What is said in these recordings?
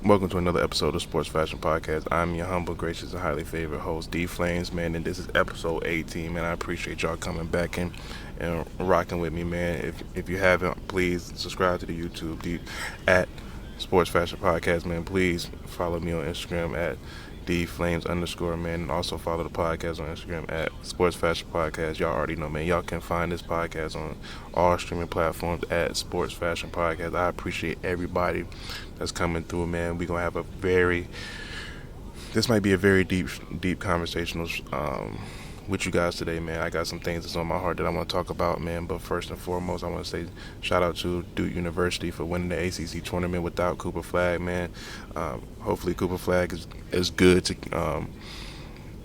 Welcome to another episode of Sports Fashion Podcast. I'm your humble, gracious, and highly favored host, Deeflamez, man, and this is episode 18, man. I appreciate y'all coming back and rocking with me, man. If you haven't, please subscribe to the YouTube at Sports Fashion Podcast, man. Please follow me on Instagram at Flames underscore, man, and also follow the podcast on Instagram at Sports Fashion Podcast. Y'all already know, man. Y'all can find this podcast on all streaming platforms at Sports Fashion Podcast. I appreciate everybody that's coming through, man. We're gonna have this might be a very deep conversational with you guys today, man. I got some things that's on my heart that I want to talk about, man. But first and foremost, I want to say shout out to Duke University for winning the ACC tournament without Cooper Flag, man. Hopefully, Cooper Flag is good to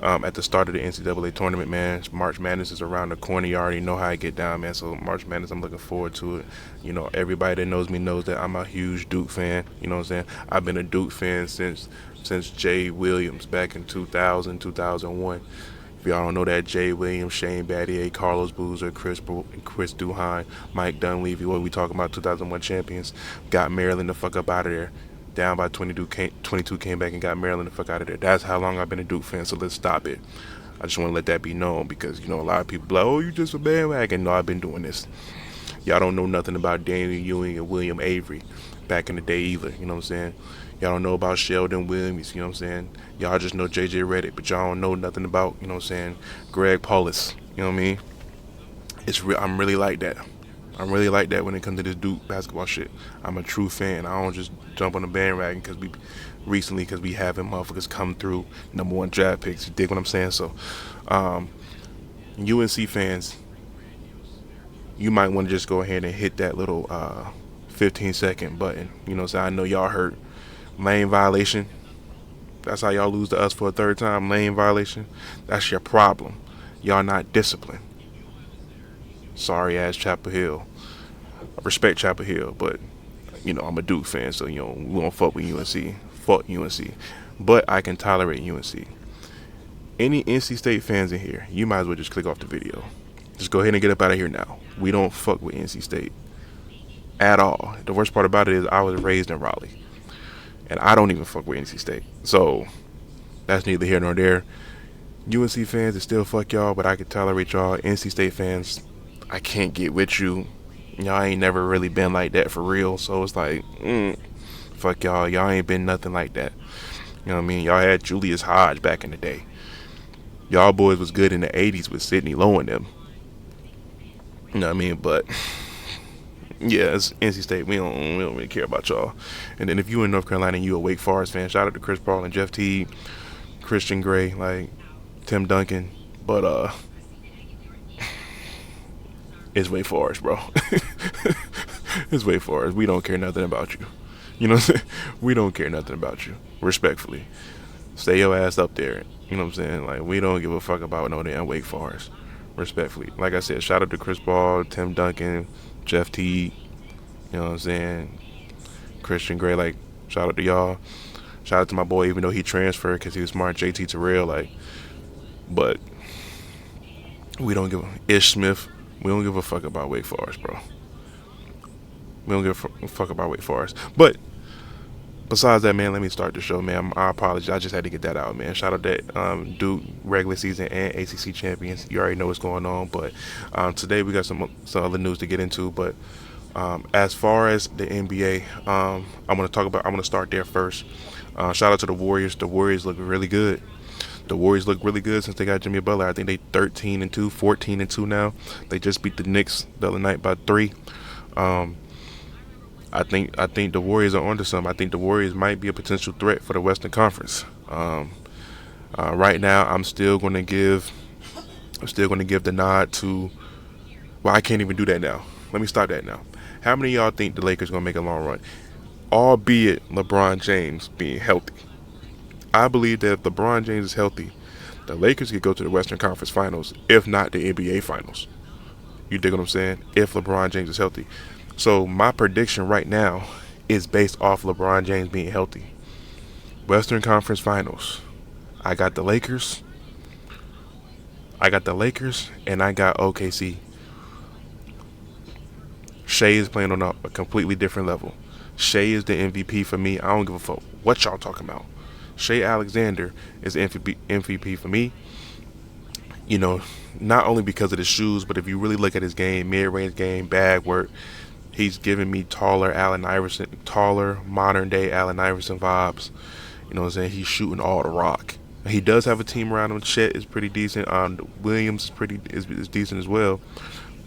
at the start of the NCAA tournament, man. March Madness is around the corner. You already know how I get down, man. So March Madness, I'm looking forward to it. You know, everybody that knows me knows that I'm a huge Duke fan. You know what I'm saying? I've been a Duke fan since Jay Williams back in 2000, 2001. If y'all don't know that, Jay Williams, Shane Battier, Carlos Boozer, Chris Duhine, Mike Dunleavy, what we talking about, 2001 champions, got Maryland the fuck up out of there. Down by 22 came back and got Maryland the fuck out of there. That's how long I've been a Duke fan, so let's stop it. I just want to let that be known because, you know, a lot of people be like, oh, you just a bandwagon. No, I've been doing this. Y'all don't know nothing about Daniel Ewing and William Avery back in the day either, you know what I'm saying? Y'all don't know about Sheldon Williams, you know what I'm saying? Y'all just know J.J. Redick, but y'all don't know nothing about, you know what I'm saying, Greg Paulus, you know what I mean? I'm really like that. I'm really like that when it comes to this Duke basketball shit. I'm a true fan. I don't just jump on the bandwagon because we having motherfuckers come through number one draft picks. You dig what I'm saying? So, UNC fans, you might want to just go ahead and hit that little 15-second button. You know what I'm saying? I know y'all hurt. Lane violation. That's how y'all lose to us for a third time. Lane violation. That's your problem. Y'all not disciplined. Sorry ass Chapel Hill. I respect Chapel Hill, but you know I'm a Duke fan, so you know we don't fuck with UNC. Fuck UNC, but I can tolerate UNC. Any NC State fans in here, you might as well just click off the video. Just go ahead and get up out of here now. We don't fuck with NC State at all. The worst part about it is I was raised in Raleigh, and I don't even fuck with NC State. So that's neither here nor there. UNC fans, it still fuck y'all, but I can tolerate y'all. NC State fans, I can't get with you. Y'all ain't never really been like that for real. So it's like, fuck y'all. Y'all ain't been nothing like that. You know what I mean? Y'all had Julius Hodge back in the day. Y'all boys was good in the 80s with Sidney Lowe and them. You know what I mean? But yeah, it's NC State. We don't really care about y'all. And then if you in North Carolina and you a Wake Forest fan, shout out to Chris Paul and Jeff Teague, Christian Gray, like Tim Duncan. But it's Wake Forest, bro. It's Wake Forest. We don't care nothing about you. You know what I'm saying? We don't care nothing about you. Respectfully. Stay your ass up there. You know what I'm saying? Like, we don't give a fuck about no damn Wake Forest. Respectfully. Like I said, shout out to Chris Paul, Tim Duncan, Jeff Teague. You know what I'm saying? Christian Gray, like, shout out to y'all. Shout out to my boy, even though he transferred because he was smart, JT Terrell, like, but we don't give a Ish Smith. We don't give a fuck about Wake Forest, bro. We don't give a fuck about Wake Forest. But besides that, man, let me start the show, man. I apologize. I just had to get that out, man. Shout out that Duke regular season and ACC champions. You already know what's going on. But today we got some other news to get into. But as far as the NBA, I'm gonna start there first. Shout out to the Warriors. The Warriors look really good. The Warriors look really good since they got Jimmy Butler. I think they 13-2, 14-2 now. They just beat the Knicks the other night by 3. I think the Warriors are onto something. I think the Warriors might be a potential threat for the Western Conference. Right now, I'm still going to give the nod to. Well, I can't even do that now. Let me stop that now. How many of y'all think the Lakers going to make a long run, albeit LeBron James being healthy? I believe that if LeBron James is healthy, the Lakers could go to the Western Conference Finals, if not the NBA Finals. You dig what I'm saying? If LeBron James is healthy. So my prediction right now is based off LeBron James being healthy. Western Conference Finals. I got the Lakers, and I got OKC. Shea is playing on a completely different level. Shea is the MVP for me. I don't give a fuck what y'all talking about. Shea Alexander is MVP for me. You know, not only because of the shoes, but if you really look at his game, mid-range game, bag work, he's giving me taller modern day Allen Iverson vibes. You know what I'm saying? He's shooting all the rock. He does have a team around him. Chet is pretty decent. Williams is decent as well.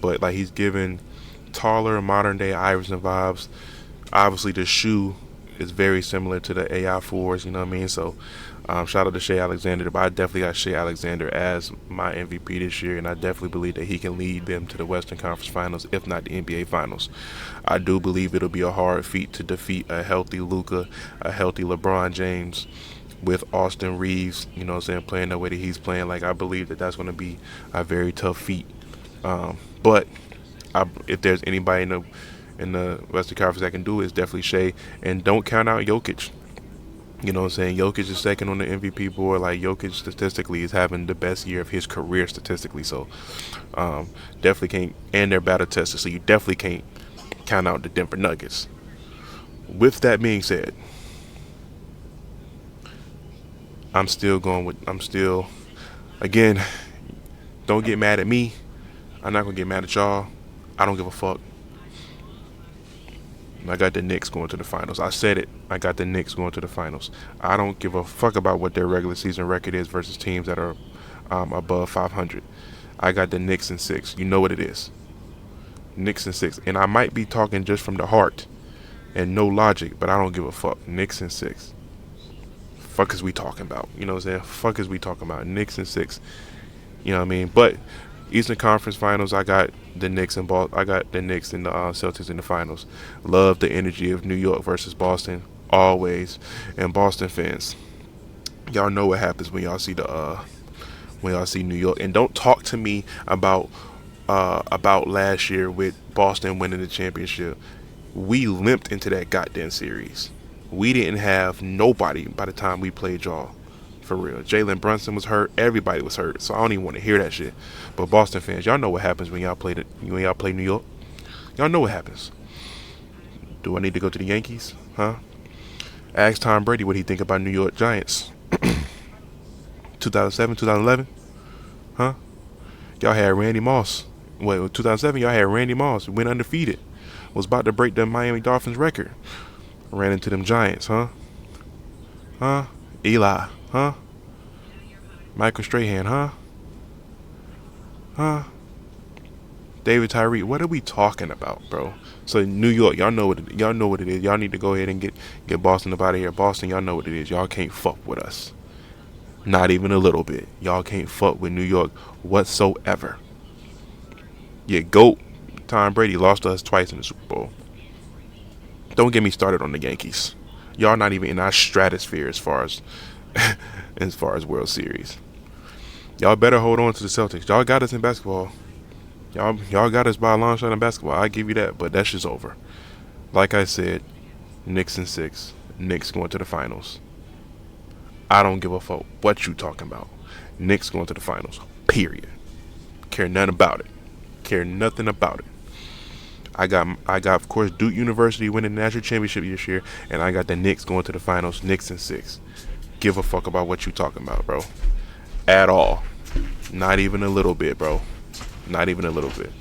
But like he's giving taller modern day Iverson vibes. Obviously the shoe is very similar to the AI fours, you know what I mean? So shout out to Shea Alexander, but I definitely got Shea Alexander as my MVP this year, and I definitely believe that he can lead them to the Western Conference Finals, if not the NBA Finals. I do believe it'll be a hard feat to defeat a healthy Luka, a healthy LeBron James, with Austin Reeves, you know what I'm saying, playing the way that he's playing. Like, I believe that that's going to be a very tough feat. But if there's anybody in the Western Conference that can do it, it's definitely Shea. And don't count out Jokic. You know what I'm saying? Jokic is second on the MVP board. Like, Jokic statistically is having the best year of his career statistically. So, definitely can't. And they're battle tested, so you definitely can't count out the Denver Nuggets. With that being said, again, don't get mad at me. I'm not going to get mad at y'all. I don't give a fuck. I got the Knicks going to the finals. I said it. I got the Knicks going to the finals. I don't give a fuck about what their regular season record is versus teams that are above 500. I got the Knicks in 6. You know what it is. Knicks in 6. And I might be talking just from the heart and no logic, but I don't give a fuck. Knicks in 6. Fuck is we talking about? You know what I'm saying? Fuck is we talking about? Knicks in 6. You know what I mean? But Eastern Conference Finals, I got the Knicks and I got the Knicks and the Celtics in the finals. Love the energy of New York versus Boston always. And Boston fans, y'all know what happens when y'all see New York. And don't talk to me about last year with Boston winning the championship. We limped into that goddamn series. We didn't have nobody by the time we played y'all. For real. Jalen Brunson was hurt. Everybody was hurt. So I don't even want to hear that shit. But Boston fans, y'all know what happens when y'all play New York. Y'all know what happens. Do I need to go to the Yankees? Huh? Ask Tom Brady what he think about New York Giants. 2007, 2011? Huh? Y'all had Randy Moss. 2007, y'all had Randy Moss. Went undefeated. Was about to break the Miami Dolphins record. Ran into them Giants, huh? Huh? Eli, huh? Michael Strahan, huh? Huh? David Tyree. What are we talking about, bro? So New York, y'all know what it is. Y'all need to go ahead and get Boston up out of here. Boston, y'all know what it is. Y'all can't fuck with us. Not even a little bit. Y'all can't fuck with New York whatsoever. Yeah, GOAT Tom Brady lost to us twice in the Super Bowl. Don't get me started on the Yankees. Y'all not even in our stratosphere as far as World Series. Y'all better hold on to the Celtics. Y'all got us in basketball. Y'all got us by a long shot in basketball. I give you that, but that shit's over. Like I said, Knicks in 6. Knicks going to the finals. I don't give a fuck what you talking about. Knicks going to the finals. Period. Care nothing about it. Care nothing about it. I got of course Duke University winning the national championship this year, and I got the Knicks going to the finals. Knicks in 6. Give a fuck about what you talking about, bro. At all. Not even a little bit, bro. Not even a little bit.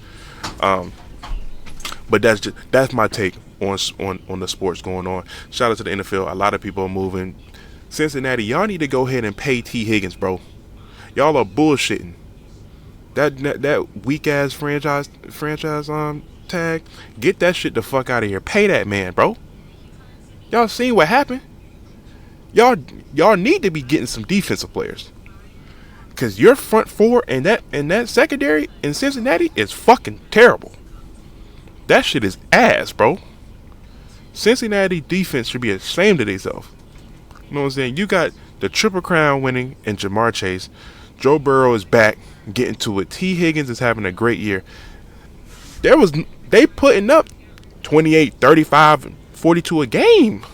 But that's my take on the sports going on. Shout out to the NFL. A lot of people are moving. Cincinnati, y'all need to go ahead and pay T. Higgins, bro. Y'all are bullshitting. That weak ass franchise tag. Get that shit the fuck out of here. Pay that man, bro. Y'all seen what happened? Y'all need to be getting some defensive players. Cause your front four and that secondary in Cincinnati is fucking terrible. That shit is ass, bro. Cincinnati defense should be ashamed of themselves. You know what I'm saying? You got the Triple Crown winning and Jamar Chase. Joe Burrow is back, getting to it. T. Higgins is having a great year. They putting up 28, 35, 42 a game.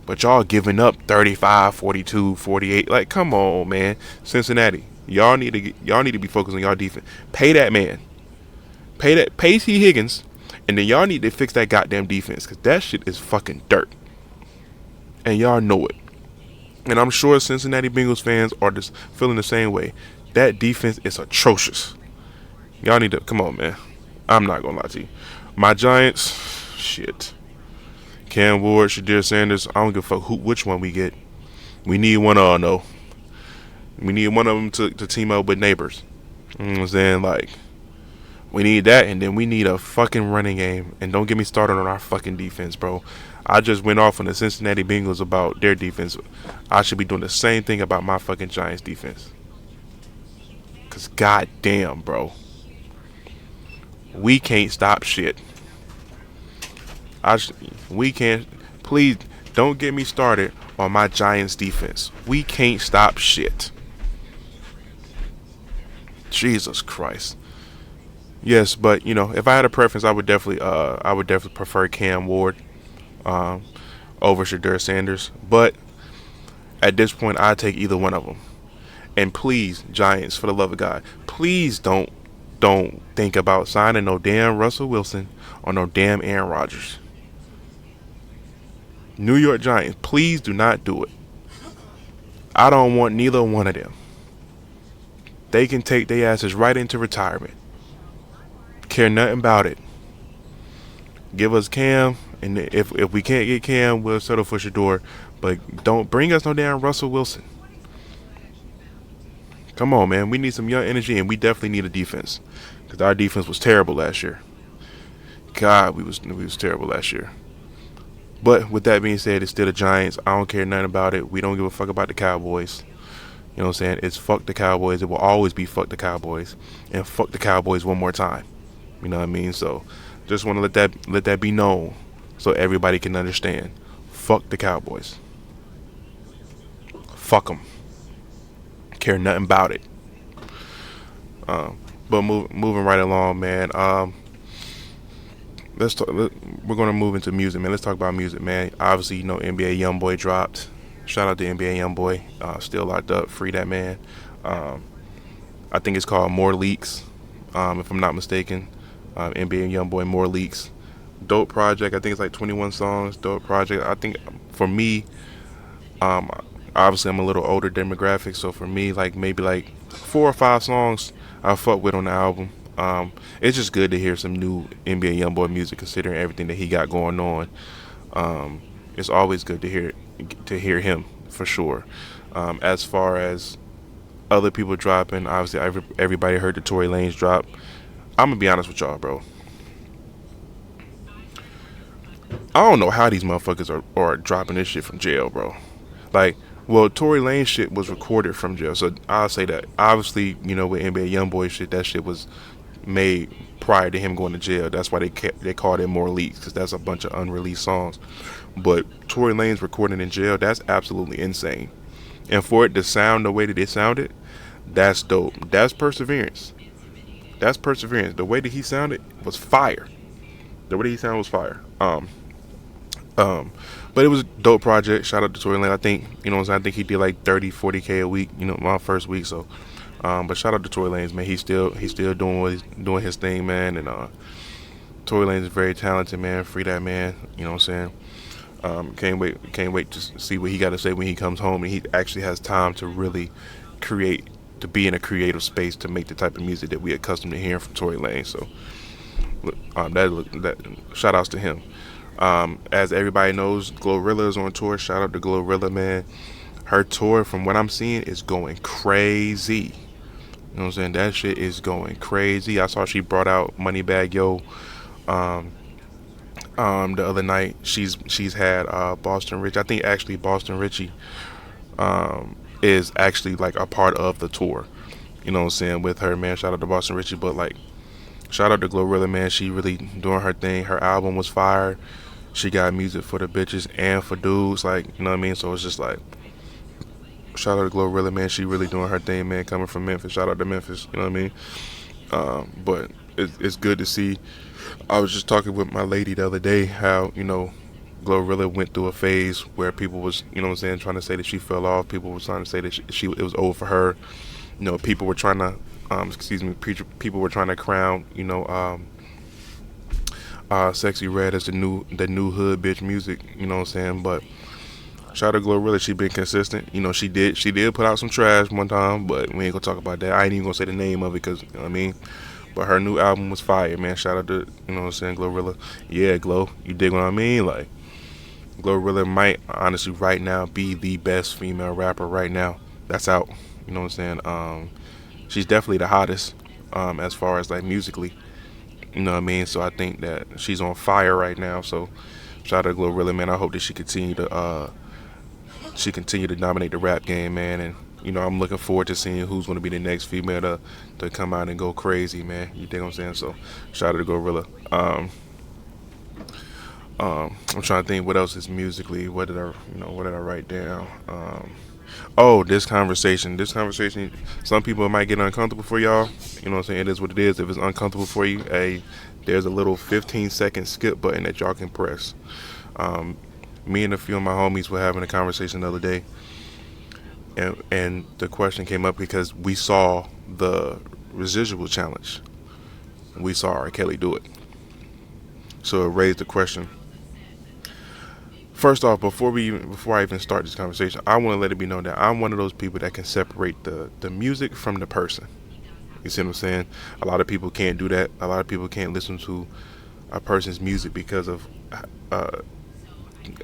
But y'all giving up 35, 42, 48. Like, come on, man. Cincinnati, y'all need to be focused on y'all defense. Pay that man. Pay T. Higgins And then y'all need to fix that goddamn defense because that shit is fucking dirt. And y'all know it. And I'm sure Cincinnati Bengals fans are just feeling the same way. That defense is atrocious. Y'all need to come on, man. I'm not gonna lie to you. My Giants, shit. Cam Ward, Shadir Sanders. I don't give a fuck which one we get. We need one of them, though. We need one of them to team up with neighbors. You know what I'm saying? Like, we need that, and then we need a fucking running game. And don't get me started on our fucking defense, bro. I just went off on the Cincinnati Bengals about their defense. I should be doing the same thing about my fucking Giants defense. Because goddamn, bro. We can't stop shit. We can't. Please don't get me started on my Giants defense. We can't stop shit. Jesus Christ. Yes, but if I had a preference, I would definitely prefer Cam Ward over Shadir Sanders. But at this point, I take either one of them. And please, Giants, for the love of God, please don't think about signing no damn Russell Wilson or no damn Aaron Rodgers. New York Giants, please do not do it. I don't want neither one of them. They can take their asses right into retirement. Care nothing about it. Give us Cam, and if we can't get Cam, we'll settle for Shador. But don't bring us no damn Russell Wilson. Come on, man. We need some young energy, and we definitely need a defense. Because our defense was terrible last year. God, we was terrible last year. But with that being said, it's still the Giants. I don't care nothing about it. We don't give a fuck about the Cowboys. You know what I'm saying? It's fuck the Cowboys. It will always be fuck the Cowboys. And fuck the Cowboys one more time. You know what I mean? So just want to let that be known so everybody can understand. Fuck the Cowboys. Fuck them. Care nothing about it. But moving right along, man. We're gonna move into music, man. Let's talk about music, man. Obviously, NBA YoungBoy dropped. Shout out to NBA YoungBoy. Still locked up. Free that man. I think it's called More Leaks, if I'm not mistaken. NBA YoungBoy More Leaks. Dope project. I think it's like 21 songs. Dope project. I think for me, obviously I'm a little older demographic, so for me, like maybe like 4 or 5 songs I fuck with on the album. It's just good to hear some new NBA YoungBoy music, considering everything that he got going on. It's always good to hear him for sure. As far as other people dropping, obviously everybody heard the Tory Lanez drop. I'm gonna be honest with y'all, bro. I don't know how these motherfuckers are dropping this shit from jail, bro. Like, well, Tory Lanez shit was recorded from jail, so I'll say that. Obviously, with NBA YoungBoy shit, that shit was made prior to him going to jail. That's why they called it More Leaks, because that's a bunch of unreleased songs. But Tory Lanez recording in jail, that's absolutely insane. And for it to sound the way that it sounded, that's dope. That's perseverance. That's perseverance. The way that he sounded was fire. But it was a dope project. Shout out to Tory Lanez. I think, I think he did like 30, 40K a week, my first week. So, but shout out to Tory Lanez, man. He's still doing his thing, man. And Tory Lanez is very talented, man. Free that man. You know what I'm saying? Can't wait to see what he got to say when he comes home and he actually has time to really create, to be in a creative space to make the type of music that we accustomed to hearing from Tory Lanez. So, that shout outs to him. As everybody knows, Glorilla is on tour. Shout out to Glorilla, man. Her tour, from what I'm seeing, is going crazy. You know what I'm saying? That shit is going crazy. I saw she brought out Moneybagg Yo the other night. She's had Boston Rich. I think actually Boston Richie is actually like a part of the tour. You know what I'm saying? With her, man. Shout out to Boston Richie. But like, shout out to Glorilla, man. She really doing her thing. Her album was fire. She got music for the bitches and for dudes, like, you know what I mean? So it's just like, shout out to Glorilla, man. She really doing her thing, man. Coming from Memphis, shout out to Memphis, you know what I mean? But it's good to see. I was just talking with my lady the other day how, Glorilla went through a phase where people was, trying to say that she fell off. People were trying to say that it was over for her. People were trying to, people were trying to crown, Sexy Red is the new hood bitch music. You know what I'm saying? But shout out to Glorilla, she been consistent. You know, she did put out some trash one time, but we ain't gonna talk about that. I ain't even gonna say the name of it because you know what I mean. But her new album was fire, man. Shout out to you know what I'm saying, Glorilla. Yeah, Glow. You dig what I mean? Like Glorilla might honestly right now be the best female rapper right now that's out. You know what I'm saying? She's definitely the hottest as far as like musically. You know what I mean? So I think that she's on fire right now. So shout out to Glorilla, man. I hope that she continue to dominate the rap game, man. And you know, I'm looking forward to seeing who's going to be the next female to come out and go crazy, man. You think I'm saying? So, shout out to Gorilla. I'm trying to think what else is musically. What did I write down? Oh, this conversation. This conversation. Some people might get uncomfortable for y'all. You know what I'm saying? It is what it is. If it's uncomfortable for you, there's a little 15-second skip button that y'all can press. Um, Me and a few of my homies were having a conversation the other day, and the question came up because we saw the residual challenge. We saw R. Kelly do it, so it raised the question. First off, before I even start this conversation, I want to let it be known that I'm one of those people that can separate the music from the person. You see what I'm saying? A lot of people can't do that. A lot of people can't listen to a person's music because of uh,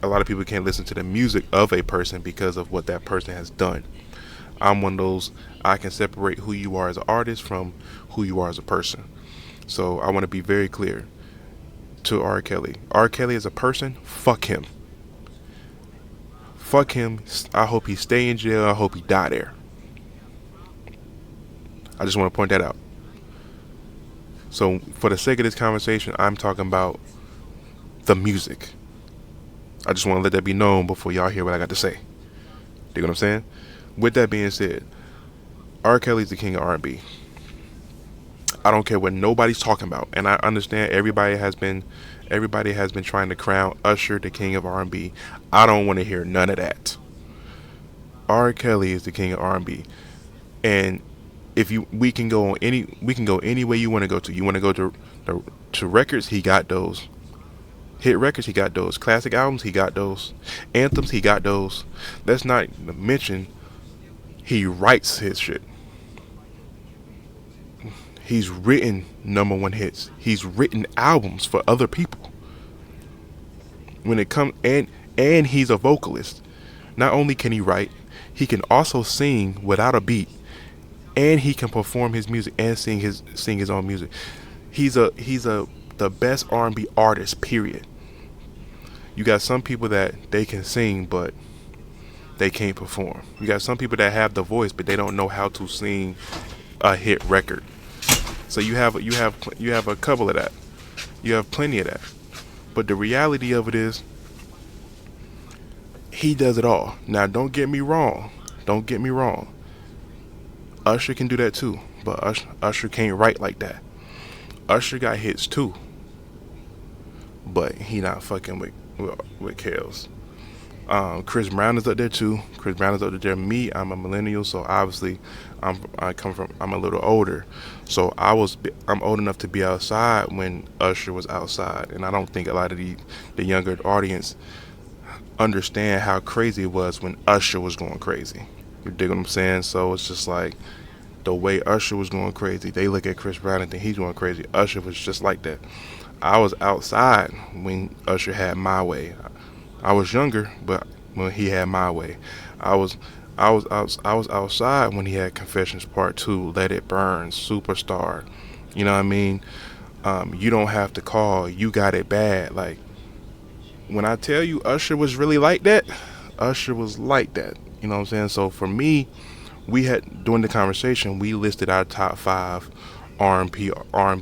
a lot of people can't listen to the music of a person because of what that person has done. I'm one of those. I can separate who you are as an artist from who you are as a person. So I want to be very clear to R. Kelly. R. Kelly as a person, fuck him. Fuck him. I hope he stay in jail. I hope he die there. I just want to point that out. So for the sake of this conversation, I'm talking about the music. I just want to let that be known before y'all hear what I got to say. Dig what I'm saying? With that being said, R. Kelly's the king of R&B. I don't care what nobody's talking about, and I understand everybody has been trying to crown Usher the king of R&B. I don't want to hear none of that. R. Kelly is the king of R&B, and if you we can go any way you want to go to. You want to go to records, he got those. Hit records, he got those. Classic albums, he got those. Anthems, he got those. Let's not mention he writes his shit. He's written number one hits. He's written albums for other people. When it comes and he's a vocalist. Not only can he write, he can also sing without a beat, and he can perform his music and sing his own music. He's the best R&B artist. Period. You got some people that they can sing, but they can't perform. You got some people that have the voice, but they don't know how to sing a hit record. So you have a couple of that. You have plenty of that. But the reality of it is, he does it all. Now, don't get me wrong. Don't get me wrong. Usher can do that too, but Usher can't write like that. Usher got hits too, but he not fucking with Kales. Chris Brown is up there too. Chris Brown is up there. Me, I'm a millennial, so obviously I'm a little older. So I'm old enough to be outside when Usher was outside, and I don't think a lot of the younger audience understand how crazy it was when Usher was going crazy. You dig what I'm saying? So it's just like the way Usher was going crazy, they look at Chris Brown and think he's going crazy. Usher was just like that. I was outside when Usher had My Way. I was younger, but when he had My Way, I was outside when he had Confessions Part 2, Let It Burn, Superstar. You know what I mean? You Don't Have to Call, You Got It Bad. Like, when I tell you Usher was really like that, Usher was like that. You know what I'm saying? So for me, during the conversation, we listed our top 5 R&B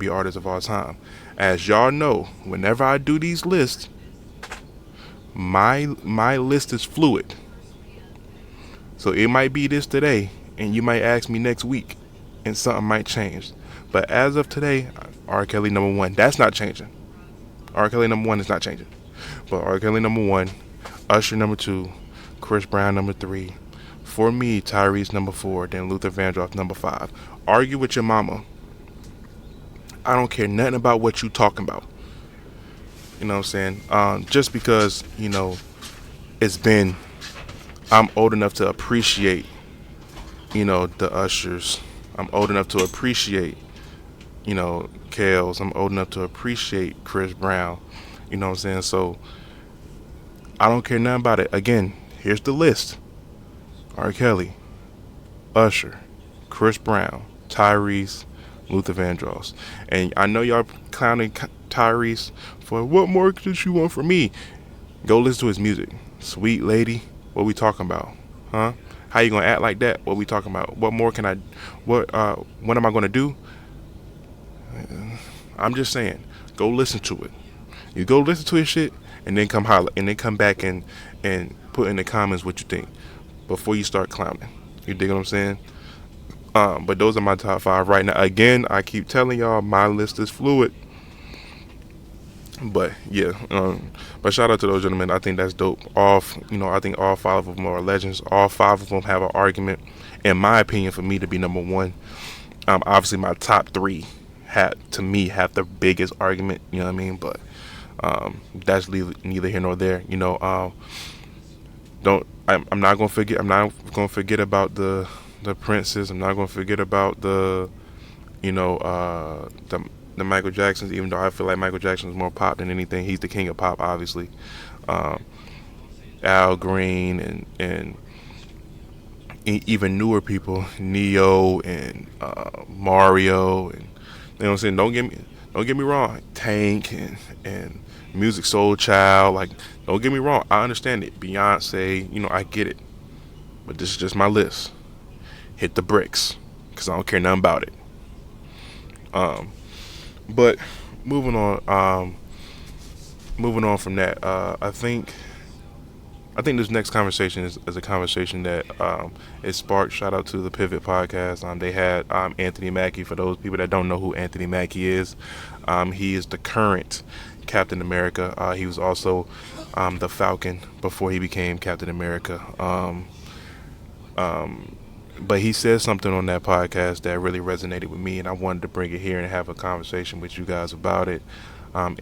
artists of all time. As y'all know, whenever I do these lists, my list is fluid. So it might be this today, and you might ask me next week, and something might change. But as of today, R. Kelly number 1. That's not changing. R. Kelly number 1 is not changing. But R. Kelly number 1, Usher number 2, Chris Brown number 3. For me, Tyrese number 4, then Luther Vandross number 5. Argue with your mama. I don't care nothing about what you talking about. You know what I'm saying? Just because it's been, I'm old enough to appreciate the Ushers. I'm old enough to appreciate Kales. I'm old enough to appreciate Chris Brown. You know what I'm saying? So I don't care nothing about it. Again, here's the list: R. Kelly, Usher, Chris Brown, Tyrese, Luther Vandross. And I know y'all clowning Tyrese for what more did you want from me? Go listen to his music. Sweet lady, what we talking about? Huh? How you gonna act like that? What we talking about? What more can I? What am I gonna do? I'm just saying. Go listen to it. You go listen to his shit, and then come holler, and then come back and put in the comments what you think before you start clowning. You dig what I'm saying? But those are my top five right now. Again, I keep telling y'all my list is fluid. But yeah, but shout out to those gentlemen. I think that's dope. I think all five of them are legends. All five of them have an argument, in my opinion, for me to be number one. Obviously, my top three have the biggest argument. You know what I mean? But that's neither here nor there. I'm not gonna forget. I'm not gonna forget about the Princes. I'm not gonna forget about you know, the Michael Jacksons. Even though I feel like Michael Jackson is more pop than anything, he's the king of pop, obviously. Um, Al Green and even newer people, Neo and Mario, and you know what I'm saying. Don't get me wrong, Tank and Music Soul Child. Like, don't get me wrong, I understand it. Beyonce, I get it, but this is just my list. Hit the bricks, cause I don't care nothing about it. Um, but moving on, moving on from that, I think this next conversation is a conversation that is sparked. Shout out to the Pivot Podcast. They had Anthony Mackie. For those people that don't know who Anthony Mackie is, he is the current Captain America. He was also the Falcon before he became Captain America. But he said something on that podcast that really resonated with me, and I wanted to bring it here and have a conversation with you guys about it.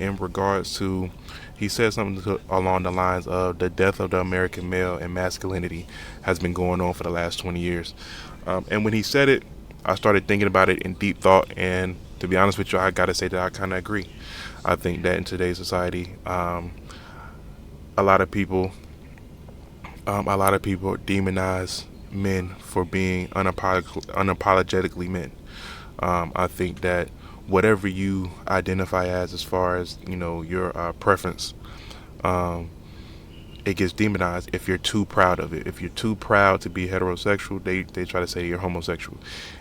In regards to, he said something along the lines of the death of the American male and masculinity has been going on for the last 20 years. And when he said it, I started thinking about it in deep thought, and to be honest with you, I gotta say that I kind of agree. I think that in today's society, a lot of people, demonize men for being unapologetically men. I think that whatever you identify as far as your preference, um, it gets demonized if you're too proud of it. If you're too proud to be heterosexual, they try to say you're homosexual.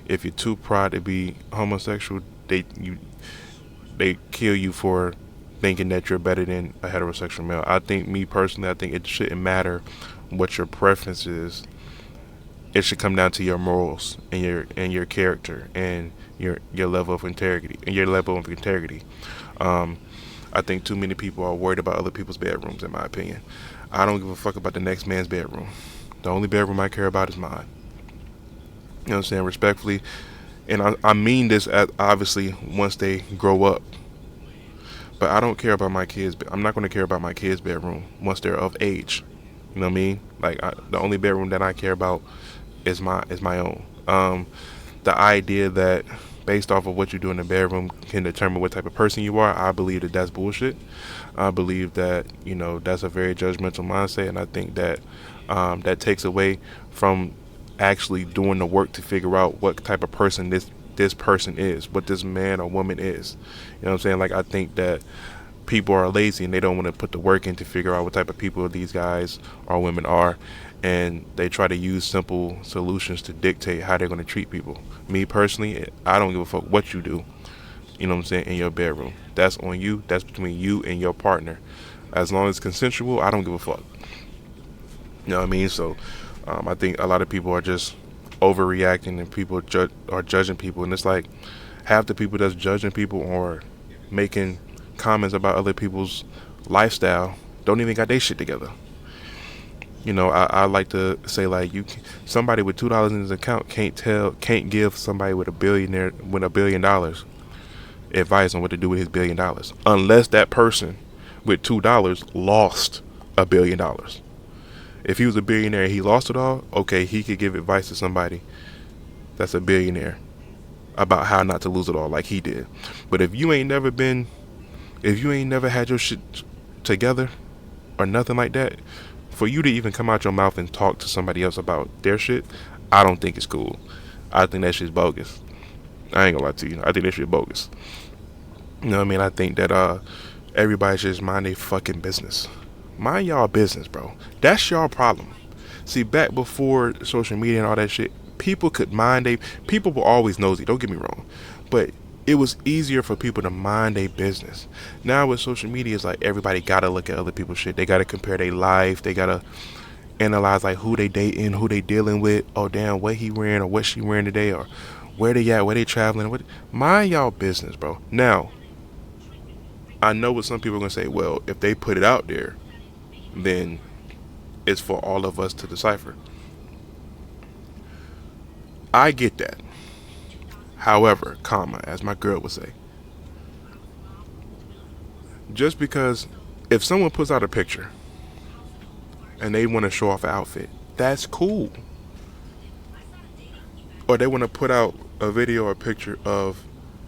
If you're too proud to be homosexual, they kill you for thinking that you're better than a heterosexual male. I think, me personally, I think it shouldn't matter what your preference is. It should come down to your morals and your character and your level of integrity Um, I think too many people are worried about other people's bedrooms. In my opinion, I don't give a fuck about the next man's bedroom. The only bedroom I care about is mine. You know what I'm saying? Respectfully, and I mean this as, obviously, once they grow up. But I don't care about my kids. I'm not going to care about my kids' bedroom once they're of age. You know what I mean? Like, the only bedroom that I care about is my own. The idea that based off of what you do in the bedroom can determine what type of person you are, I believe that that's bullshit. I believe that that's a very judgmental mindset, and I think that that takes away from actually doing the work to figure out what type of person this person is, what this man or woman is. You know what I'm saying? Like, I think that people are lazy and they don't want to put the work in to figure out what type of people these guys or women are, and they try to use simple solutions to dictate how they're going to treat people. Me personally, I don't give a fuck what you do, you know what I'm saying, in your bedroom. That's on you. That's between you and your partner. As long as it's consensual, I don't give a fuck. You know what I mean? So I think a lot of people are just overreacting, and people are judging people, and it's like half the people that's judging people or making comments about other people's lifestyle don't even got their shit together. I like to say, like, somebody with $2 in his account can't give somebody with $1 billion advice on what to do with his $1 billion, unless that person with $2 lost $1 billion. If he was a billionaire and he lost it all, okay, he could give advice to somebody that's a billionaire about how not to lose it all like he did. But if you ain't never had your shit together or nothing like that, for you to even come out your mouth and talk to somebody else about their shit, I don't think it's cool. I think that shit's bogus. I ain't gonna lie to you. I think that shit bogus. You know what I mean? I think that everybody should just mind their fucking business. Mind y'all business, bro. That's y'all problem. See, back before social media and all that shit, people were always nosy, don't get me wrong. But it was easier for people to mind their business. Now with social media, it's like everybody gotta look at other people's shit. They gotta compare their life. They gotta analyze like who they dating, who they dealing with. Oh damn, what he wearing or what she wearing today, or where they at, where they traveling. Mind y'all business, bro. Now, I know what some people are gonna say. Well, if they put it out there, then it's for all of us to decipher. I get that. However, as my girl would say, just because if someone puts out a picture and they want to show off an outfit, that's cool. Or they want to put out a video or a picture of,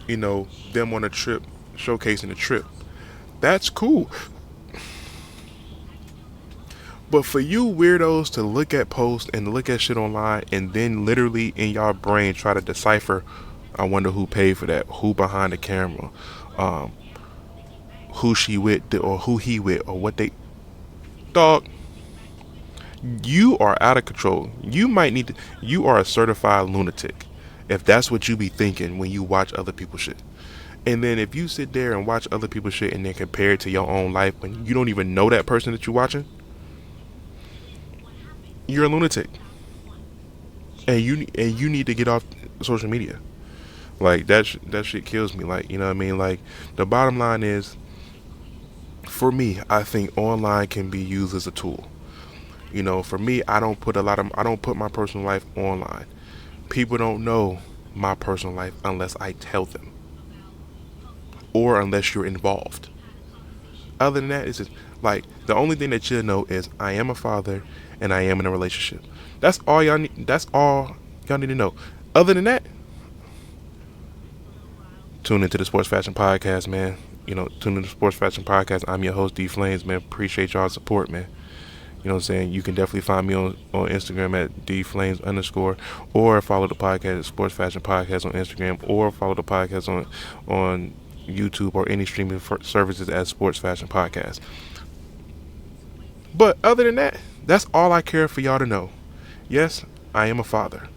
them on a trip, showcasing the trip, that's cool. But for you weirdos to look at posts and look at shit online and then literally in your brain try to decipher, I wonder who paid for that, who behind the camera, who she with or who he with or what they, dog, you are out of control. You are a certified lunatic if that's what you be thinking when you watch other people's shit. And then if you sit there and watch other people's shit and then compare it to your own life when you don't even know that person that you're watching, you're a lunatic, and you need to get off social media. Like that shit kills me. Like, you know what I mean? Like, the bottom line is, for me, I think online can be used as a tool. For me, I don't put my personal life online. People don't know my personal life unless I tell them, or unless you're involved. Other than that, it's just like the only thing that you know is I am a father and I am in a relationship. That's all y'all need. That's all y'all need to know. Other than that, tune into the Sports Fashion Podcast, man. Tune into the Sports Fashion Podcast. I'm your host, Deeflamez, man. Appreciate y'all's support, man. You know what I'm saying? You can definitely find me on Instagram at Deeflamez_, or follow the podcast at Sports Fashion Podcast on Instagram, or follow the podcast on YouTube or any streaming services as Sports Fashion Podcast. But other than that, that's all I care for y'all to know. Yes, I am a father.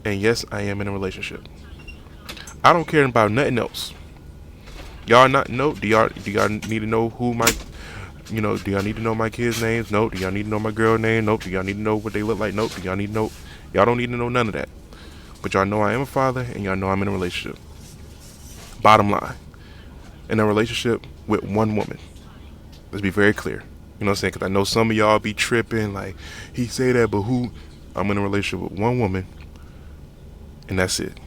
And yes, I am in a relationship. I don't care about nothing else. Y'all not know? Do y'all need to know who my, do y'all need to know my kids' names? No. Do y'all need to know my girl name? Nope. Do y'all need to know what they look like? Nope. Do y'all need to know? Y'all don't need to know none of that. But y'all know I am a father, and y'all know I'm in a relationship. Bottom line, in a relationship with one woman. Let's be very clear. You know what I'm saying? Because I know some of y'all be tripping, like, he say that, but who? I'm in a relationship with one woman, and that's it.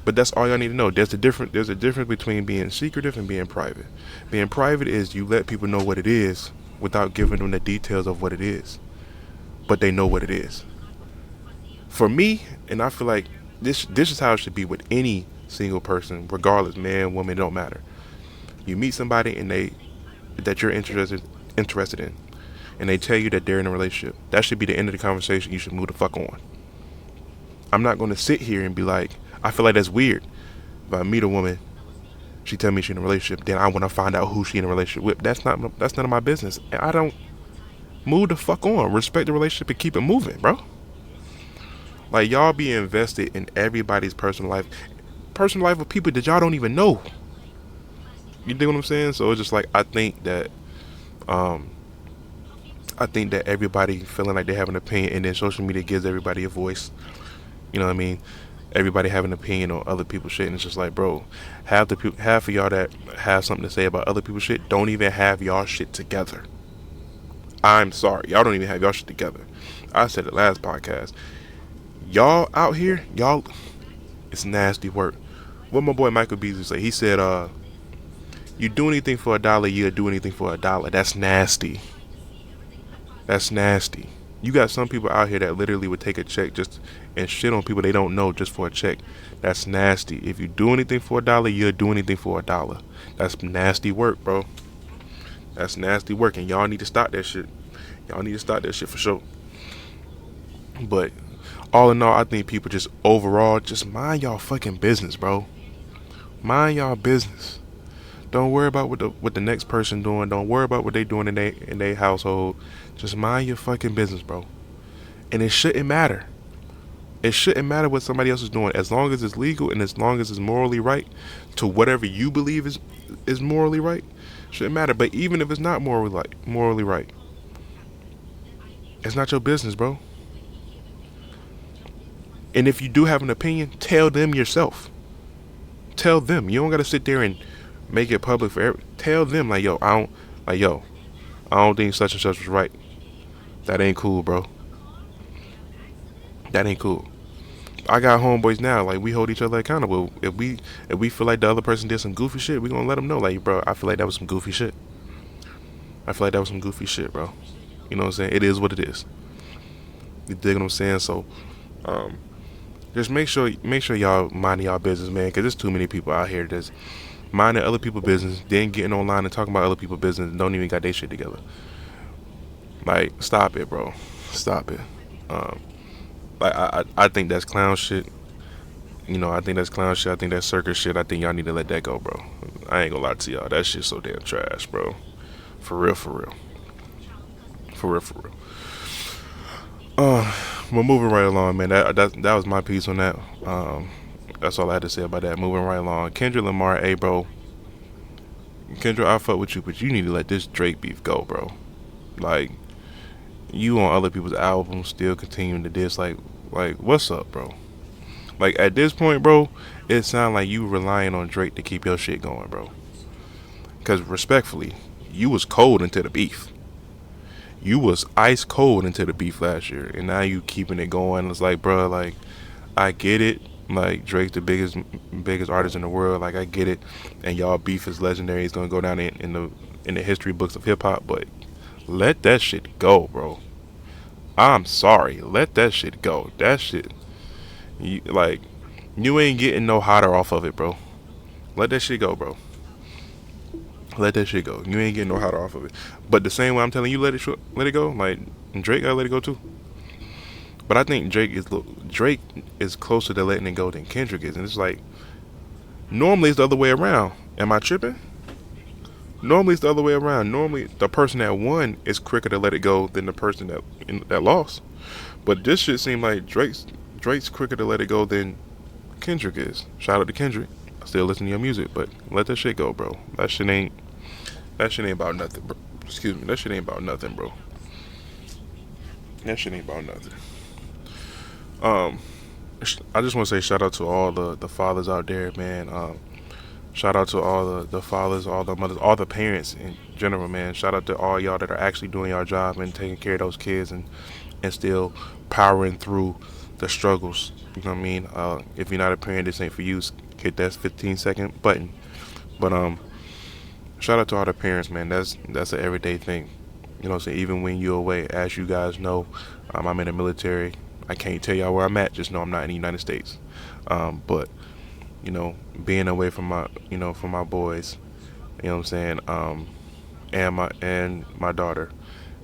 But that's all y'all need to know. There's a difference between being secretive and being private. Being private is you let people know what it is without giving them the details of what it is. But they know what it is. For me, and I feel like this is how it should be with any single person, regardless, man, woman, it don't matter. You meet somebody and that you're interested in, and they tell you that they're in a relationship. That should be the end of the conversation. You should move the fuck on. I'm not going to sit here and be like, I feel like that's weird. If I meet a woman, she tell me she's in a relationship, then I want to find out who she in a relationship with. That's none of my business. And I don't. Move the fuck on. Respect the relationship and keep it moving, bro. Like, y'all be invested in everybody's personal life of people that y'all don't even know. You dig what I'm saying? So it's just like, I think that everybody feeling like they have an opinion, and then social media gives everybody a voice. You know what I mean? Everybody have an opinion on other people's shit, and it's just like, bro, half of y'all that have something to say about other people's shit don't even have y'all shit together. I'm sorry, y'all don't even have y'all shit together. I said it last podcast. Y'all out here, it's nasty work. What my boy Michael Beasley said, he said, You do anything for a dollar, you'll do anything for a dollar. That's nasty. That's nasty. You got some people out here that literally would take a check just and shit on people they don't know just for a check. That's nasty. If you do anything for a dollar, you'll do anything for a dollar. That's nasty work, bro. That's nasty work, and y'all need to stop that shit. Y'all need to stop that shit for sure. But all in all, I think people just overall just mind y'all fucking business, bro. Mind y'all business. Don't worry about what the next person doing. Don't worry about what they doing in their household. Just mind your fucking business, bro. And it shouldn't matter. It shouldn't matter what somebody else is doing as long as it's legal and as long as it's morally right to whatever you believe is morally right. Shouldn't matter. But even if it's not morally right, it's not your business, bro. And if you do have an opinion, tell them yourself. Tell them. You don't gotta sit there and make it public for tell them yo, I don't think such and such was right. That ain't cool, bro. That ain't cool. I got homeboys now. Like we hold each other accountable. If we feel like the other person did some goofy shit, we gonna let them know. Like, bro, I feel like that was some goofy shit. I feel like that was some goofy shit, bro. You know what I'm saying? It is what it is. You dig what I'm saying? So, um, just make sure y'all mind y'all business, man. Cause there's too many people out here that's minding other people's business, then getting online and talking about other people's business and don't even got their shit together. Like, stop it, bro. Stop it. Um, I think that's clown shit. I think that's clown shit. I think that's circus shit. I think y'all need to let that go, bro. I ain't gonna lie to y'all. That shit's so damn trash, bro. For real, for real. For real, for real. Uh, we're moving right along, man. That was my piece on that. That's all I had to say about that. Moving right along. Kendrick Lamar, hey, bro. Kendrick, I fuck with you, but you need to let this Drake beef go, bro. Like, you on other people's albums still continuing to diss. Like, what's up, bro? Like, at this point, bro, it sounds like you relying on Drake to keep your shit going, bro. Because respectfully, you was cold into the beef. You was ice cold into the beef last year, and now you keeping it going. It's like, bro, like, I get it. Like, Drake's the biggest artist in the world. Like, I get it. And y'all beef is legendary. It's gonna go down in the history books of hip hop. But let that shit go, bro. I'm sorry. Let that shit go. That shit, like, you ain't getting no hotter off of it, bro. Let that shit go, bro. Let that shit go. You ain't getting no hotter off of it. But the same way I'm telling you, let it go. Like, Drake gotta let it go too. But I think Drake is closer to letting it go than Kendrick is, and it's like normally it's the other way around. Am I tripping? Normally it's the other way around. Normally the person that won is quicker to let it go than the person that lost. But this shit seemed like Drake's quicker to let it go than Kendrick is. Shout out to Kendrick. I still listen to your music, but let that shit go, bro. That shit ain't about nothing, bro. Excuse me. That shit ain't about nothing, bro. That shit ain't about nothing. Um, I just want to say shout out to all the fathers out there, man. Shout out to all the fathers, all the mothers, all the parents in general, man. Shout out to all y'all that are actually doing your job and taking care of those kids and still powering through the struggles. You know what I mean? If you're not a parent, this ain't for you. Hit that 15-second button. But shout out to all the parents, man. That's an everyday thing. You know what I'm saying? Even when you're away, as you guys know, I'm in the military. I can't tell y'all where I'm at. Just know I'm not in the United States. But being away from my boys, you know what I'm saying, and my daughter,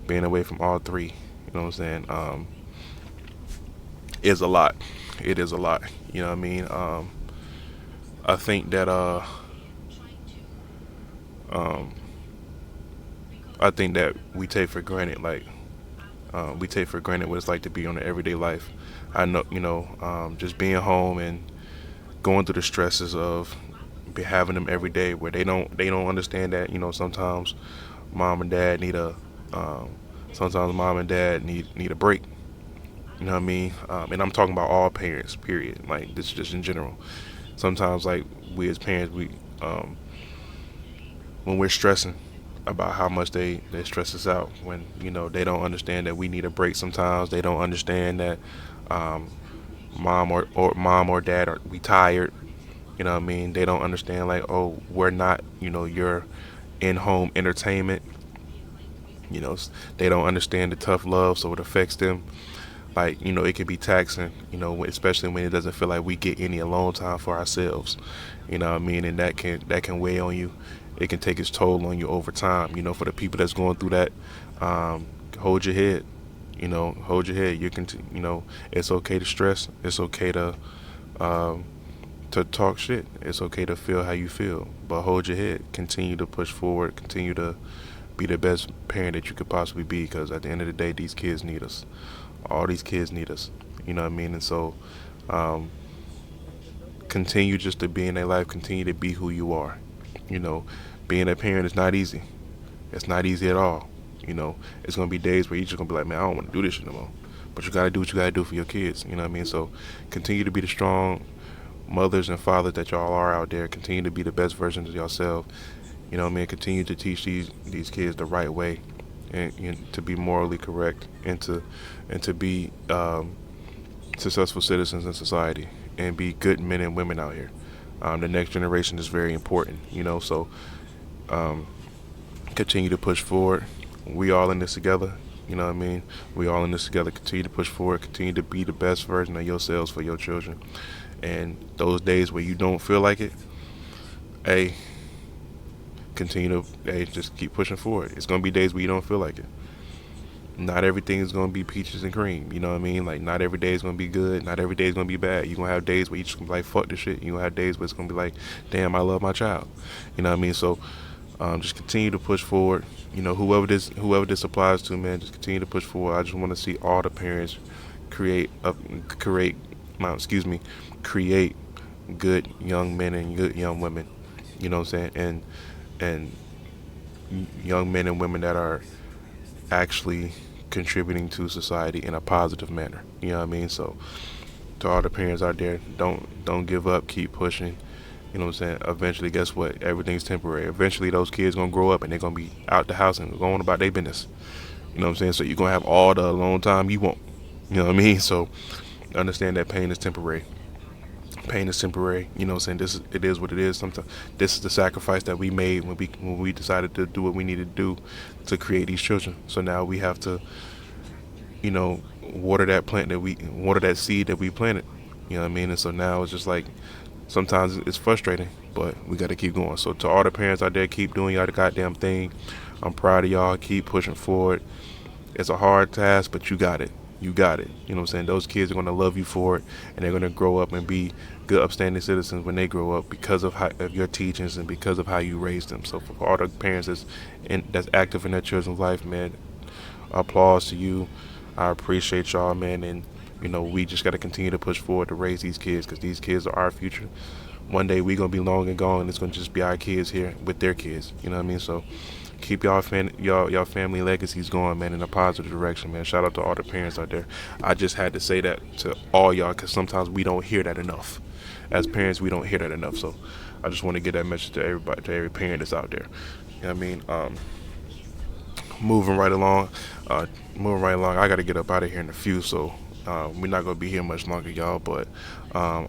being away from all three, you know what I'm saying, is a lot. It is a lot. You know what I mean? I think that um, I think that we take for granted, like, we take for granted what it's like to be on the everyday life. I know, just being home and going through the stresses of having them every day, where they don't understand that sometimes mom and dad need a um, sometimes mom and dad need a break. You know what I mean? And I'm talking about all parents, period. Like, this is just in general. Sometimes, like, we as parents, um, when we're stressing about how much they stress us out, when they don't understand that we need a break. Sometimes they don't understand that um, mom or dad are we tired. You You know what I mean? They don't understand like, oh, we're not, your in-home entertainment. They don't understand the tough love, so it affects them. Like, it can be taxing, especially when it doesn't feel like we get any alone time for ourselves. You know what I mean? And that can weigh on you. It can take its toll on you over time. For the people that's going through that, hold your head. Hold your head. It's okay to stress. It's okay um, to talk shit. It's okay to feel how you feel, but hold your head. Continue to push forward. Continue to be the best parent that you could possibly be, because at the end of the day, these kids need us. All these kids need us. You know what I mean? And so, um, continue just to be in their life. Continue to be who you are. You know, Being a parent is not easy. It's not easy at all. It's gonna be days where you're just gonna be like, man, I don't want to do this shit no more. But you gotta do what you gotta do for your kids. You know what I mean? So, continue to be the strong mothers and fathers that y'all are out there. Continue to be the best versions of yourself. You know what I mean? Continue to teach these kids the right way, and to be morally correct, and to be successful citizens in society, and be good men and women out here. The next generation is very important. So um, continue to push forward. We all in this together. You know what I mean? We all in this together. Continue to push forward. Continue to be the best version of yourselves for your children. And those days where you don't feel like it, hey, just keep pushing forward. It's gonna be days where you don't feel like it. Not everything is gonna be peaches and cream. You know what I mean? Like, not every day is gonna be good. Not every day is gonna be bad. You're gonna have days where you just gonna be like, fuck this shit. You're gonna have days where it's gonna be like, damn, I love my child. You know what I mean? So just continue to push forward. Whoever this applies to, man, just continue to push forward. I just want to see all the parents create a create, excuse me, create good young men and good young women. You know what I'm saying? And young men and women that are actually contributing to society in a positive manner. You know what I mean? So to all the parents out there, don't give up. Keep pushing. You know what I'm saying? Eventually, guess what? Everything's temporary. Eventually, those kids gonna grow up and they're gonna be out the house and going about their business. You know what I'm saying? So you're gonna have all the alone time you want. You know what I mean? So understand that pain is temporary. Pain is temporary. You know what I'm saying? It is what it is. Sometimes this is the sacrifice that we made when we decided to do what we needed to do to create these children. So now we have to, water that seed that we planted. You know what I mean? And so now it's just like, sometimes it's frustrating, but we got to keep going. So to all the parents out there, keep doing y'all the goddamn thing. I'm proud of y'all. Keep pushing forward. It's a hard task, but you got it. You got it. You know what I'm saying? Those kids are going to love you for it, and they're going to grow up and be good, upstanding citizens when they grow up, because of your teachings and because of how you raised them. So for all the parents that's active in their children's life, man, applause to you. I appreciate y'all, man, and we just got to continue to push forward to raise these kids, because these kids are our future. One day we gonna be long and gone, and it's gonna just be our kids here with their kids. You know what I mean? So keep y'all family legacies going, man, in a positive direction, man. Shout out to all the parents out there. I just had to say that to all y'all, because sometimes we don't hear that enough. As parents, we don't hear that enough. So I just want to get that message to everybody, to every parent that's out there. You know what I mean? Moving right along. I got to get up out of here in a few, so we're not going to be here much longer, y'all. But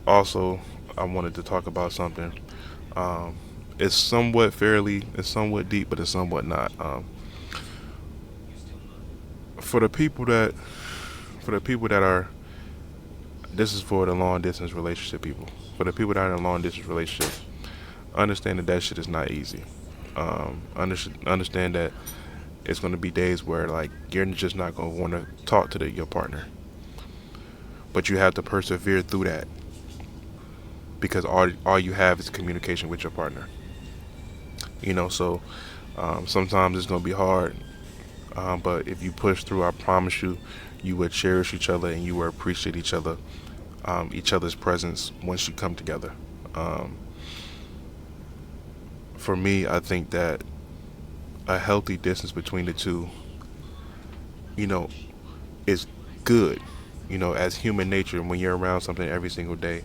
also, I wanted to talk about something. It's somewhat deep, but it's somewhat not. For the people that, are, this is for the long distance relationship people. For the people that are in a long distance relationship, understand that shit is not easy. Understand that it's going to be days where, like, you're just not going to want to talk to your partner, but you have to persevere through that, because all you have is communication with your partner. So sometimes it's going to be hard, but if you push through, I promise you, you will cherish each other and you will appreciate each other's presence once you come together. For me, I think that a healthy distance between the two, is good. As human nature, when you're around something every single day,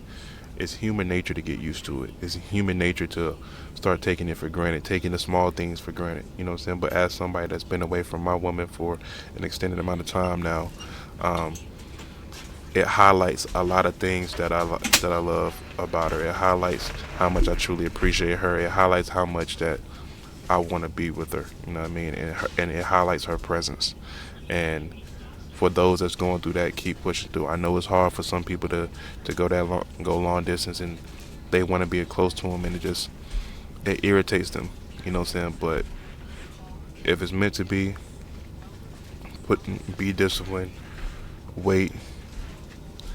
it's human nature to get used to it. It's human nature to start taking it for granted, taking the small things for granted. You know what I'm saying? But as somebody that's been away from my woman for an extended amount of time now, it highlights a lot of things that I love about her. It highlights how much I truly appreciate her. It highlights how much that I want to be with her. You know what I mean? And it highlights her presence. And for those that's going through that, keep pushing through. I know it's hard for some people to go long distance, and they want to be close to them, and it irritates them. You know what I'm saying? But if it's meant to be, be disciplined, wait,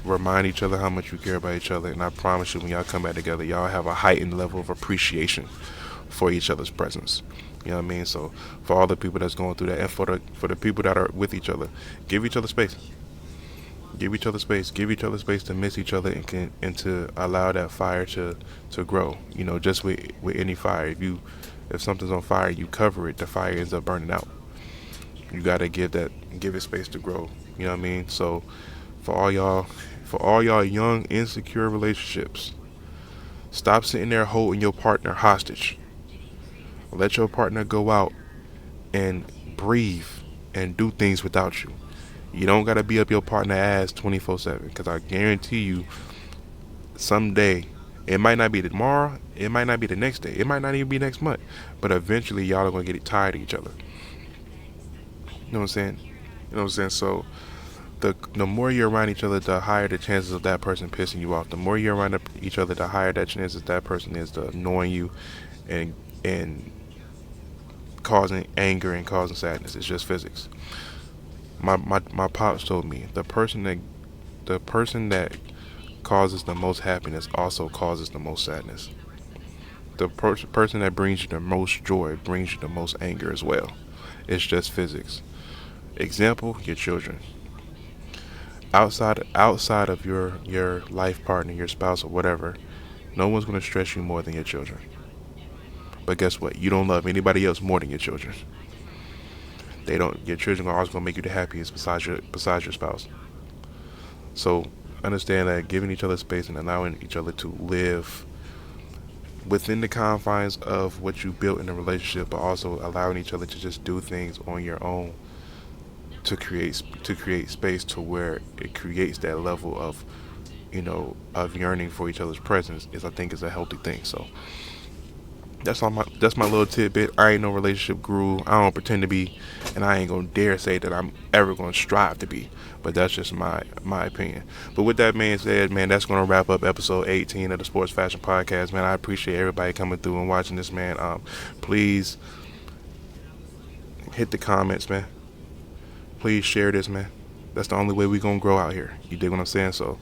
remind each other how much you care about each other, and I promise you, when y'all come back together, y'all have a heightened level of appreciation for each other's presence. You know what I mean? So for all the people that's going through that, and for the people that are with each other, give each other space. Give each other space. Give each other space to miss each other, and to allow that fire to grow. You know, just with any fire, if something's on fire, you cover it, the fire ends up burning out. You gotta give it space to grow. You know what I mean? So for all y'all, young insecure relationships, stop sitting there holding your partner hostage. Let your partner go out and breathe and do things without you. You don't gotta be up your partner ass 24/7, because I guarantee you, someday, it might not be tomorrow, it might not be the next day, it might not even be next month, but eventually y'all are gonna get tired of each other. You know what I'm saying? You know what I'm saying? So the more you're around each other, the higher the chances of that person pissing you off. The more you're around each other, the higher that chances that person is to annoying you, and causing anger and causing sadness. It's just physics. My pops told me the person that causes the most happiness also causes the most sadness. The person that brings you the most joy brings you the most anger as well. It's just physics. Example: your children. Outside of your life partner, your spouse, or whatever, no one's gonna stress you more than your children. But guess what? You don't love anybody else more than your children. They don't. Your children are always gonna make you the happiest besides your spouse. So understand that giving each other space and allowing each other to live within the confines of what you built in a relationship, but also allowing each other to just do things on your own, to create space to where it creates that level of, of yearning for each other's presence, I think is a healthy thing. So that's my little tidbit. I ain't no relationship guru. I don't pretend to be, and I ain't gonna dare say that I'm ever gonna strive to be. But that's just my opinion. But with that being said, man, that's gonna wrap up episode 18 of the Sports Fashion Podcast. Man, I appreciate everybody coming through and watching this, man. Please hit the comments, man. Please share this, man. That's the only way we gonna grow out here. You dig what I'm saying? So,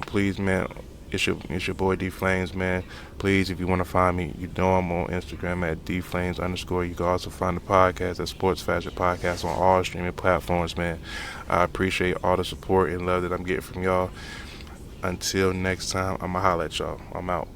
please, man. It's your boy Deeflamez, man. Please, if you want to find me, you know I'm on Instagram at Deeflamez_. You can also find the podcast at Sports Fashion Podcast on all streaming platforms, man. I appreciate all the support and love that I'm getting from y'all. Until next time, I'ma holla at y'all. I'm out.